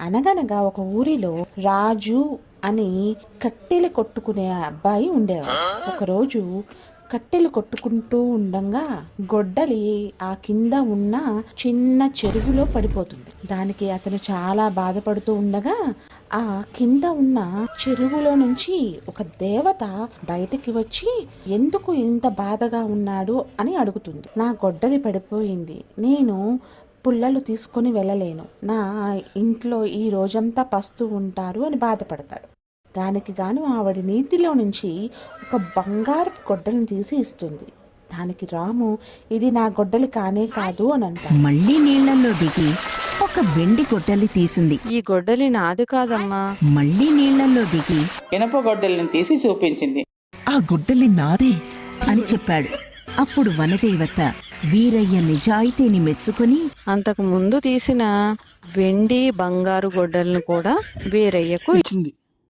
అనగనగా ఒక ఊరిలో రాజు అని కట్టెలు కొట్టుకునే అబ్బాయి ఉండేవాడు. ఒకరోజు కట్టెలు కొట్టుకుంటూ ఉండగా గొడ్డలి ఆ కింద ఉన్న చిన్న చెరువులో పడిపోతుంది. దానికి అతను చాలా బాధపడుతూ ఉండగా ఆ కింద ఉన్న చెరువులో నుంచి ఒక దేవత బయటికి వచ్చి ఎందుకు ఇంత బాధగా ఉన్నాడు అని అడుగుతుంది. నా గొడ్డలి పడిపోయింది, నేను పుల్లలు తీసుకొని వెళ్ళలేను, నా ఇంట్లో ఈ రోజంతా పస్తూ ఉంటారు అని బాధపడతాడు. దానికి గాను ఆవిడ నీటిలో నుంచి ఒక బంగారు గొడ్డలిని తీసి ఇస్తుంది. దానికి రాము ఇది నా గొడ్డలి కానే కాదు అని అంటాడు. మళ్ళీ నీళ్లలో దిగి ఒక వెండి గొడ్డలి తీసింది. ఈ గొడ్డలి నాది కాదమ్మా. మళ్ళీ నీళ్లలో దిగి ఇనప గొడ్డలిని తీసి చూపించింది. ఆ గొడ్డలి నాదే అని చెప్పాడు. అప్పుడు వనదేవత వీరయ్య నిజాయితీని మెచ్చుకుని అంతకు ముందు తీసిన వెండి బంగారు గొడ్డలను కూడా వీరయ్యకు ఇచ్చింది.